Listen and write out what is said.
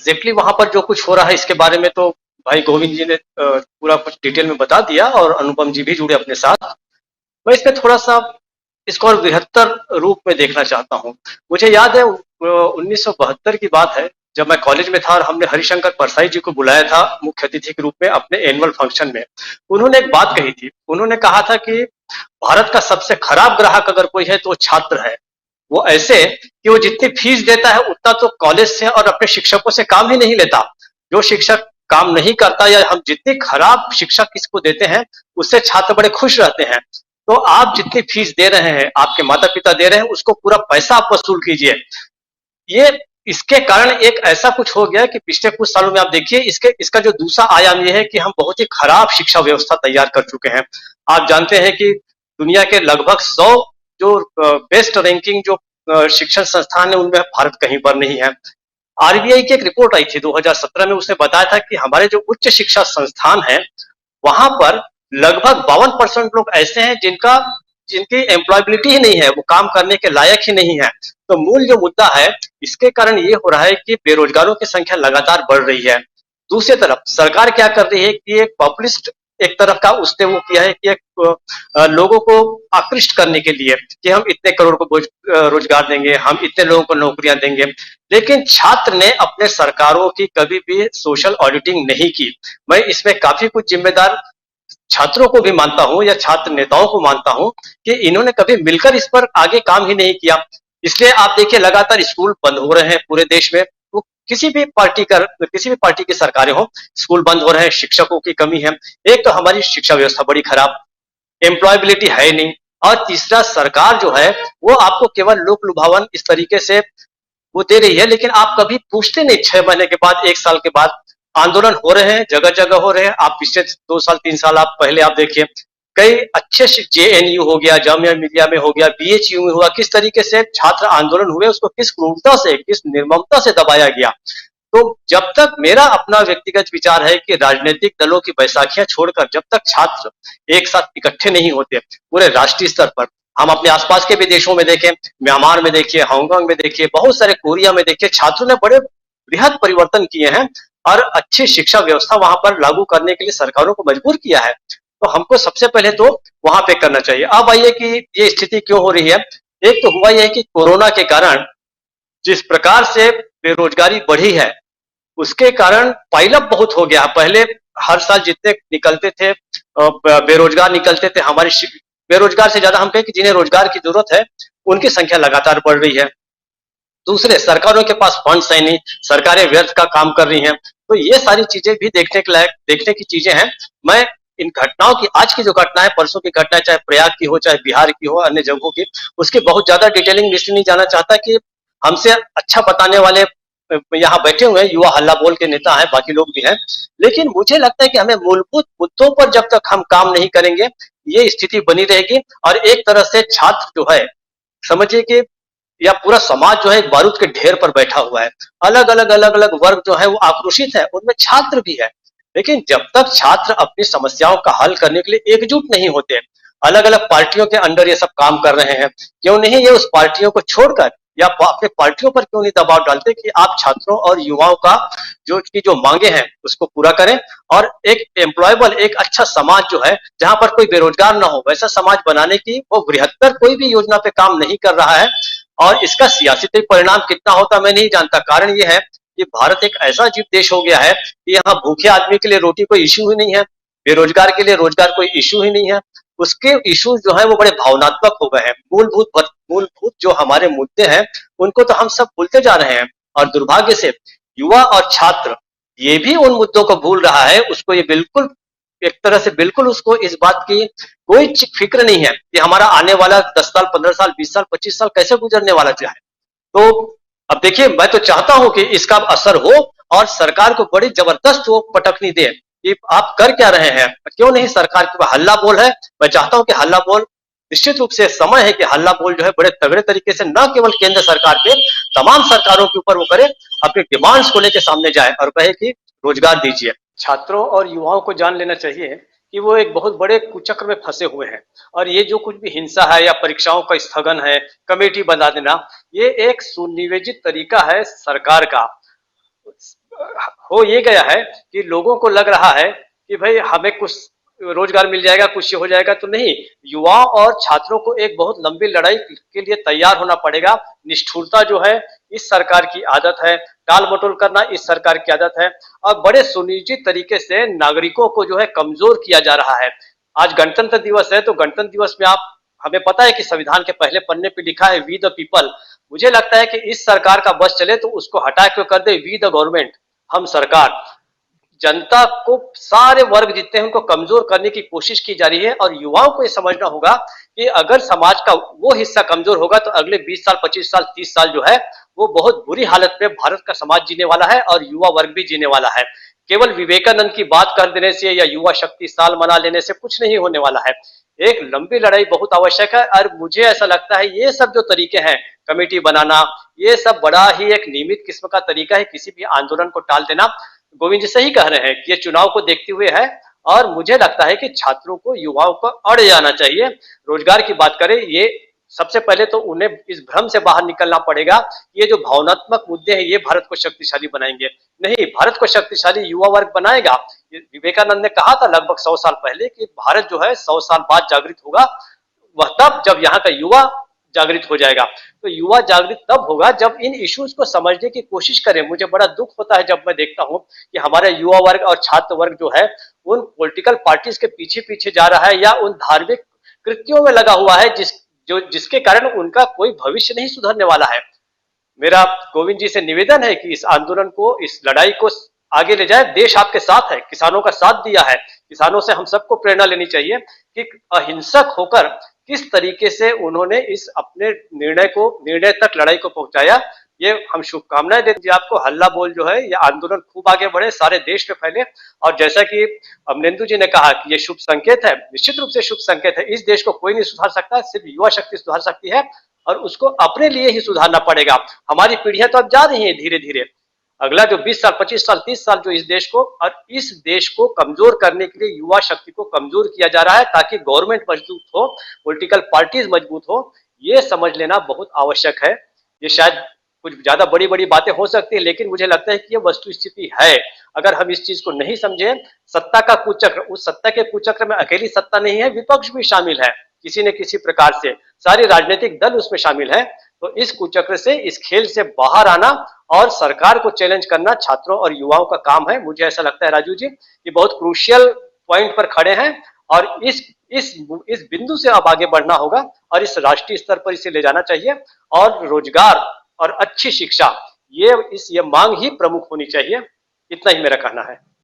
Exactly वहां पर जो कुछ हो रहा है इसके बारे में तो भाई गोविंद जी ने पूरा कुछ डिटेल में बता दिया और अनुपम जी भी जुड़े अपने साथ। मैं इसमें थोड़ा सा इसको और बृहत्तर रूप में देखना चाहता हूँ। मुझे याद है 1972 की बात है, जब मैं कॉलेज में था और हमने हरिशंकर परसाई जी को बुलाया था मुख्य अतिथि के रूप में अपने एनुअल फंक्शन में। उन्होंने एक बात कही थी, उन्होंने कहा था कि भारत का सबसे खराब ग्राहक अगर कोई है तो छात्र है। वो ऐसे कि वो जितनी फीस देता है उतना तो कॉलेज से और अपने शिक्षकों से काम ही नहीं लेता। जो शिक्षक काम नहीं करता या हम जितनी खराब शिक्षा किसको देते हैं उससे छात्र बड़े खुश रहते हैं। तो आप जितनी फीस दे रहे हैं, आपके माता पिता दे रहे हैं, उसको पूरा पैसा आप वसूल कीजिए। ये इसके कारण एक ऐसा कुछ हो गया कि पिछले कुछ सालों में आप देखिए इसके इसका जो दूसरा आयाम ये है कि हम बहुत ही खराब शिक्षा व्यवस्था तैयार कर चुके हैं। आप जानते हैं कि दुनिया के लगभग 100 जो बेस्ट रैंकिंग जो शिक्षण संस्थान है उनमें भारत कहीं पर नहीं है। आरबीआई की एक रिपोर्ट आई थी 2017 में, उसने बताया था कि हमारे जो उच्च शिक्षा संस्थान है वहां पर लगभग 52% लोग ऐसे हैं जिनकी एम्प्लॉयबिलिटी ही नहीं है, वो काम करने के लायक ही नहीं है। तो मूल जो मुद्दा है इसके कारण ये हो रहा है कि बेरोजगारों की संख्या लगातार बढ़ रही है। दूसरी तरफ सरकार क्या कर रही है कि एक पॉपुलिस्ट एक तरफ का उसने वो किया है कि एक लोगों को आकृष्ट करने के लिए कि हम इतने करोड़ को रोजगार देंगे, हम इतने लोगों को नौकरियां देंगे। लेकिन छात्र ने अपने सरकारों की कभी भी सोशल ऑडिटिंग नहीं की। मैं इसमें काफी कुछ जिम्मेदार छात्रों को भी मानता हूं या छात्र नेताओं को मानता हूं कि इन्होंने कभी मिलकर इस पर आगे काम ही नहीं किया। इसलिए आप देखिए लगातार स्कूल बंद हो रहे हैं पूरे देश में। वो किसी भी पार्टी की सरकारें हो, स्कूल बंद हो रहे हैं, शिक्षकों की कमी है। एक तो हमारी शिक्षा व्यवस्था बड़ी खराब, एम्प्लॉयबिलिटी है नहीं, और तीसरा सरकार जो है वो आपको केवल लोक लुभावन इस तरीके से वो दे रही है, लेकिन आप कभी पूछते नहीं 6 महीने के बाद, 1 साल के बाद। आंदोलन हो रहे हैं, जगह जगह हो रहे हैं। आप पिछले 2 साल 3 साल आप पहले आप देखिए कई अच्छे जेएनयू हो गया, जामिया मिलिया में हो गया, बीएचयू में हुआ, किस तरीके से छात्र आंदोलन हुए, उसको किस क्रूरता से किस निर्ममता से दबाया गया। तो जब तक मेरा अपना व्यक्तिगत विचार है कि राजनीतिक दलों की बैसाखियां छोड़कर जब तक छात्र एक साथ इकट्ठे नहीं होते पूरे राष्ट्रीय स्तर पर, हम अपने आसपास के भी देशों में देखें, म्यांमार में देखिए, हांगकांग में देखिए, बहुत सारे कोरिया में देखिए, छात्रों ने बड़े बृहद परिवर्तन किए हैं और अच्छी शिक्षा व्यवस्था वहां पर लागू करने के लिए सरकारों को मजबूर किया है। तो हमको सबसे पहले तो वहां पे करना चाहिए। अब आइए कि ये स्थिति क्यों हो रही है। एक तो हुआ यह कि कोरोना के कारण जिस प्रकार से बेरोजगारी बढ़ी है उसके कारण पाइलअप बहुत हो गया। पहले हर साल जितने निकलते थे बेरोजगार निकलते थे, हमारे बेरोजगार से ज्यादा हम कहें कि जिन्हें रोजगार की जरूरत है उनकी संख्या लगातार बढ़ रही है। दूसरे सरकारों के पास फंड्स है नहीं, सरकारें व्यर्थ का काम कर रही हैं। तो ये सारी चीजें भी देखने के लायक देखने की चीजें हैं। मैं इन घटनाओं की, आज की जो घटना है, परसों की घटना है, चाहे प्रयाग की हो, चाहे बिहार की हो, अन्य जगहों की, उसकी बहुत ज्यादा डिटेलिंग में इसलिए नहीं जाना चाहता कि हमसे अच्छा बताने वाले यहाँ बैठे हुए हैं, युवा हल्ला बोल के नेता हैं, बाकी लोग भी हैं। लेकिन मुझे लगता है कि हमें मूलभूत मुद्दों पर जब तक हम काम नहीं करेंगे ये स्थिति बनी रहेगी। और एक तरह से छात्र जो है, समझिए कि या पूरा समाज जो है एक बारूद के ढेर पर बैठा हुआ है। अलग अलग वर्ग जो है वो आक्रोशित है, उनमें छात्र भी है। लेकिन जब तक छात्र अपनी समस्याओं का हल करने के लिए एकजुट नहीं होते, अलग अलग पार्टियों के अंडर ये सब काम कर रहे हैं, क्यों नहीं ये उस पार्टियों को छोड़कर या अपने पार्टियों पर क्यों नहीं दबाव डालते कि आप छात्रों और युवाओं का जो मांगे हैं उसको पूरा करें और एक एम्प्लॉयबल, एक अच्छा समाज जो है जहां पर कोई बेरोजगार ना हो, वैसा समाज बनाने की वो बृहत्तर कोई भी योजना पे काम नहीं कर रहा है। और इसका सियासती परिणाम कितना होता मैं नहीं जानता। कारण ये है कि भारत एक ऐसा अजीब देश हो गया है कि यहाँ भूखे आदमी के लिए रोटी कोई इश्यू ही नहीं है, बेरोजगार के लिए रोजगार कोई इश्यू ही नहीं है। उसके इश्यू जो है वो बड़े भावनात्मक हो गए हैं। मूलभूत जो हमारे मुद्दे हैं उनको तो हम सब भूलते जा रहे हैं। और दुर्भाग्य से युवा और छात्र ये भी उन मुद्दों को भूल रहा है। उसको ये बिल्कुल एक तरह से बिल्कुल उसको इस बात की कोई फिक्र नहीं है कि हमारा आने वाला 10 साल, 15 साल, 20 साल, 25 साल कैसे गुजरने वाला है। तो अब देखिए, मैं तो चाहता हूं कि इसका असर हो और सरकार को बड़ी जबरदस्त वो पटकनी दे कि आप कर क्या रहे हैं। क्यों नहीं सरकार के पास हल्ला बोल है। मैं चाहता हूं कि हल्ला बोल, निश्चित रूप से समय है कि हल्ला बोल जो है बड़े तगड़े तरीके से न केवल केंद्र सरकार पे, तमाम सरकारों के ऊपर वो करे, अपनी डिमांड्स को लेकर सामने जाए और कहे कि रोजगार दीजिए। छात्रों और युवाओं को जान लेना चाहिए कि वो एक बहुत बड़े कुचक्र में फंसे हुए हैं। और ये जो कुछ भी हिंसा है या परीक्षाओं का स्थगन है, कमेटी बना देना, ये एक सुनियोजित तरीका है सरकार का हो ये गया है कि लोगों को लग रहा है कि भाई हमें कुछ रोजगार मिल जाएगा, कुछ ये हो जाएगा, तो नहीं। युवाओं और छात्रों को एक बहुत लंबी लड़ाई के लिए तैयार होना पड़ेगा। निष्ठुरता जो है इस सरकार की आदत है, टाल मटोल करना इस सरकार की आदत है, और बड़े सुनिश्चित तरीके से नागरिकों को जो है कमजोर किया जा रहा है। आज गणतंत्र दिवस है, तो गणतंत्र दिवस में आप, हमें पता है कि संविधान के पहले पन्ने पे लिखा है वी द पीपल। मुझे लगता है कि इस सरकार का बस चले तो उसको हटा के कर दे वी द गवर्नमेंट, हम सरकार। जनता को, सारे वर्ग जितने हैं उनको कमजोर करने की कोशिश की जा रही है, और युवाओं को ये समझना होगा कि अगर समाज का वो हिस्सा कमजोर होगा तो अगले 20 साल, 25 साल, 30 साल जो है वो बहुत बुरी हालत में भारत का समाज जीने वाला है और युवा वर्ग भी जीने वाला है। केवल विवेकानंद की बात कर देने से या युवा शक्ति साल मना लेने से कुछ नहीं होने वाला है। एक लंबी लड़ाई बहुत आवश्यक है, और मुझे ऐसा लगता है ये सब जो तरीके हैं, कमेटी बनाना, ये सब बड़ा ही एक नियमित किस्म का तरीका है किसी भी आंदोलन को टाल देना। गोविंद जी सही कह रहे हैं कि ये चुनाव को देखते हुए है, और मुझे लगता है कि छात्रों को, युवाओं को अड़ जाना चाहिए। रोजगार की बात करें, ये सबसे पहले तो उन्हें इस भ्रम से बाहर निकलना पड़ेगा। ये जो भावनात्मक मुद्दे हैं ये भारत को शक्तिशाली बनाएंगे, नहीं, भारत को शक्तिशाली युवा वर्ग बनाएगा। विवेकानंद ने कहा था लगभग 100 साल पहले कि भारत जो है 100 साल बाद जागृत होगा, वह तब जब यहाँ का युवा जागृत हो जाएगा। तो युवा जागृत तब होगा जब इन इश्यूज को समझने की कोशिश करें। मुझे बड़ा दुख होता है जब मैं देखता हूं कि हमारा युवा वर्ग और छात्र वर्ग जो है उन पॉलिटिकल पार्टीज के पीछे पीछे जा रहा है, या उन धार्मिक कृत्यों में लगा हुआ है जिसके कारण उनका कोई भविष्य नहीं सुधरने वाला है। मेरा गोविंद जी से निवेदन है कि इस आंदोलन को, इस लड़ाई को आगे ले जाए। देश आपके साथ है, किसानों का साथ दिया है, किसानों से हम सबको प्रेरणा लेनी चाहिए कि अहिंसक होकर किस तरीके से उन्होंने इस अपने निर्णय तक लड़ाई को पहुंचाया। ये हम शुभकामनाएं देते हैं आपको। हल्ला बोल जो है, ये आंदोलन खूब आगे बढ़े, सारे देश में फैले, और जैसा कि अमरेंदु जी ने कहा कि ये शुभ संकेत है, निश्चित रूप से शुभ संकेत है। इस देश को कोई नहीं सुधार सकता, सिर्फ युवा शक्ति सुधार सकती है, और उसको अपने लिए ही सुधारना पड़ेगा। हमारी पीढ़ियां तो अब जा रही हैं धीरे धीरे, अगला जो 20 साल, 25 साल, 30 साल जो इस देश को कमजोर करने के लिए युवा शक्ति को कमजोर किया जा रहा है, ताकि गवर्नमेंट मजबूत हो, पॉलिटिकल पार्टीज मजबूत हो, ये समझ लेना बहुत आवश्यक है। ये शायद कुछ ज्यादा बड़ी बड़ी बातें हो सकती है, लेकिन मुझे लगता है कि ये वस्तु स्थिति है। अगर हम इस चीज को नहीं समझे, सत्ता का कुचक्र, उस सत्ता के कुचक्र में अकेली सत्ता नहीं है, विपक्ष भी शामिल है किसी न किसी प्रकार से, सारे राजनीतिक दल उसमें शामिल है। तो इस कुचक्र से, इस खेल से बाहर आना और सरकार को चैलेंज करना छात्रों और युवाओं का काम है। मुझे ऐसा लगता है राजू जी, ये बहुत क्रूशियल पॉइंट पर खड़े हैं, और इस बिंदु से अब आगे बढ़ना होगा, और इस राष्ट्रीय स्तर पर इसे ले जाना चाहिए। और रोजगार और अच्छी शिक्षा, ये मांग ही प्रमुख होनी चाहिए। इतना ही मेरा कहना है।